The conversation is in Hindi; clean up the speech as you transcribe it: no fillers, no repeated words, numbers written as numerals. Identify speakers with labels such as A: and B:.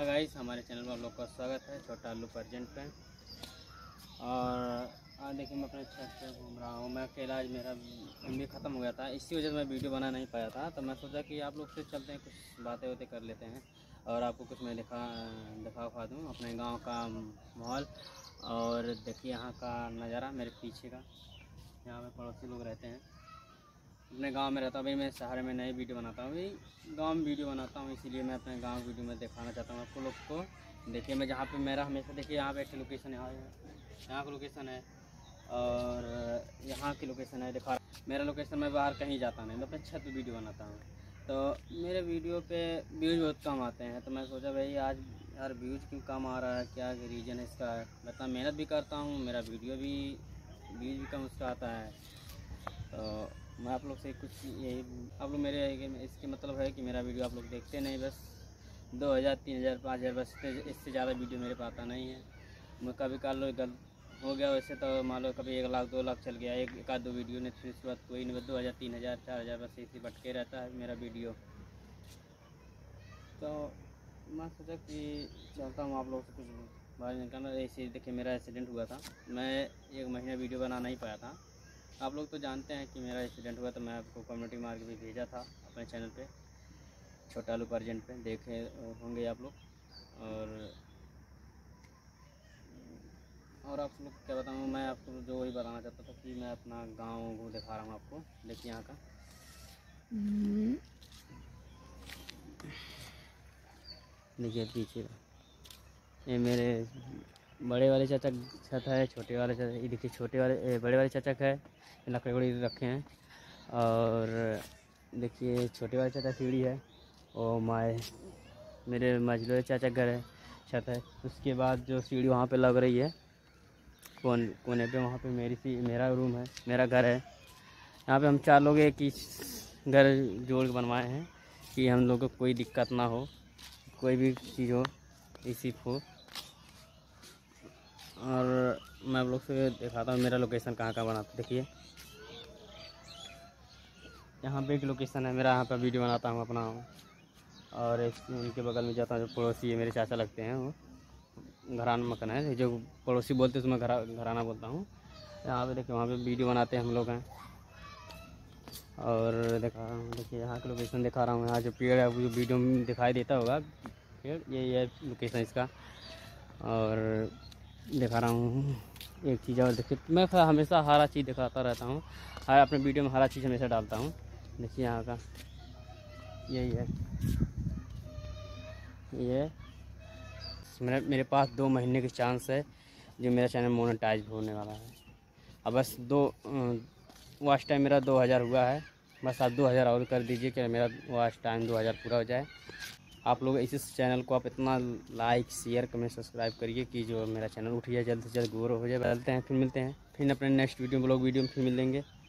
A: हाँ गाइस, हमारे चैनल में आप लोग का स्वागत है छोटा आलू परजेंट पे। और आज देखिए मैं अपने छत पे घूम रहा हूँ। मैं अकेला, आज मेरा MB ख़त्म हो गया था, इसी वजह से मैं वीडियो बना नहीं पाया था। तो मैं सोचा कि आप लोग से चलते हैं, कुछ बातें वातें कर लेते हैं और आपको कुछ मैं दिखा दूँ अपने गांव का माहौल। और देखिए यहाँ का नज़ारा मेरे पीछे का, यहाँ पे पड़ोसी लोग रहते हैं। अपने गांव में रहता हूँ, अभी मैं शहर में नई वीडियो बनाता हूँ, अभी गांव में वीडियो बनाता हूँ, इसीलिए मैं अपने गांव वीडियो में दिखाना चाहता हूँ आपको लोग को। देखिए मैं जहाँ पे मेरा हमेशा, देखिए यहाँ पे एक लोकेशन है, यहाँ की लोकेशन है और यहाँ की लोकेशन है। दिखा मेरा लोकेशन, मैं बाहर कहीं जाता नहीं, मैं अपने छत पर वीडियो बनाता हूँ। तो मेरे वीडियो पे व्यूज़ बहुत कम आते हैं, तो मैं सोचा भाई आज यार व्यूज़ क्यों कम आ रहा है, क्या रीज़न है इसका। मैं इतना मेहनत भी करता हूँ, मेरा वीडियो भी व्यूज़ भी कम उसका आता है। तो मैं आप लोग से कुछ यही, आप लोग मेरे इसके मतलब है कि मेरा वीडियो आप लोग देखते नहीं, बस 2000 3000 5000, बस इससे ज़्यादा वीडियो मेरे पास आता नहीं है। मैं कभी काल गलत हो गया वैसे तो मान लो कभी 1 लाख 2 लाख चल गया, एक आध दो वीडियो ने, फिर उसके बाद कोई नहीं, बस 2000 3000 4000 बस इसी भटके रहता है मेरा वीडियो। तो मैं सोचा कि चलता हूँ आप लोग से कुछ बाहर निकलना। ऐसे देखिए मेरा एक्सीडेंट हुआ था, मैं 1 महीना वीडियो बना नहीं पाया था। आप लोग तो जानते हैं कि मेरा एक्सीडेंट हुआ, तो मैं आपको कम्युनिटी मार्क भी भेजा था अपने चैनल पे छोटा आलू परजेंट पे, देखे होंगे आप लोग। और आप लोग क्या बताऊँ, मैं आपको जो वही बताना चाहता था कि मैं अपना गांव को दिखा रहा हूँ आपको। देखिए यहाँ का, देखिए पीछे ये मेरे बड़े वाले चाचा छत है, छोटे वाले चाचा, ये देखिए छोटे वाले बड़े वाले चाचा का है, लकड़ी रखे हैं। और देखिए छोटे वाले चाचा सीढ़ी है, और मेरे मझले चाचा घर है, छत है। उसके बाद जो सीढ़ी वहाँ पे लग रही है कोने पे, वहाँ पे मेरा रूम है, मेरा घर है। यहाँ पे हम 4 लोग एक ही घर जोड़ के बनवाए हैं कि हम लोग को कोई दिक्कत ना हो, कोई भी चीज़ हो इसी को। और मैं आप लोग से दिखाता हूँ मेरा लोकेशन कहाँ कहाँ बनाता। देखिए यहाँ पे एक लोकेशन है मेरा, यहाँ पर वीडियो बनाता हूँ अपना। और उनके बगल में जाता हूँ, जो पड़ोसी है मेरे चाचा लगते हैं, वो घराना मकान है, जो पड़ोसी बोलते हैं उसमें घराना बोलता हूँ। यहाँ पे देखिए, वहाँ पे वीडियो बनाते हैं हम लोग हैं। और देखिए यहाँ की लोकेशन दिखा रहा हूँ। यहाँ जो पेड़ है, जो वीडियो में दिखाई देता होगा पेड़, ये लोकेशन इसका। और दिखा रहा हूँ एक चीज़ और, देखिए मैं हमेशा हरा चीज़ दिखाता रहता हूँ, अपने वीडियो में हरा चीज़ हमेशा डालता हूँ। देखिए यहाँ का यही है, ये मेरे पास 2 महीने की चांस है जो मेरा चैनल मोनेटाइज होने वाला है। अब बस वॉच टाइम मेरा 2000 हुआ है, बस आप 2000 और कर दीजिए कि मेरा वॉच टाइम 2000 पूरा हो जाए। आप लोग इस चैनल को आप इतना लाइक शेयर कमेंट सब्सक्राइब करिए कि जो मेरा चैनल उठ जाए, जल्द से जल्द ग्रो हो जाए। बदलते हैं, फिर मिलते हैं, फिर अपने नेक्स्ट वीडियो ब्लॉग वीडियो में फिर मिलेंगे।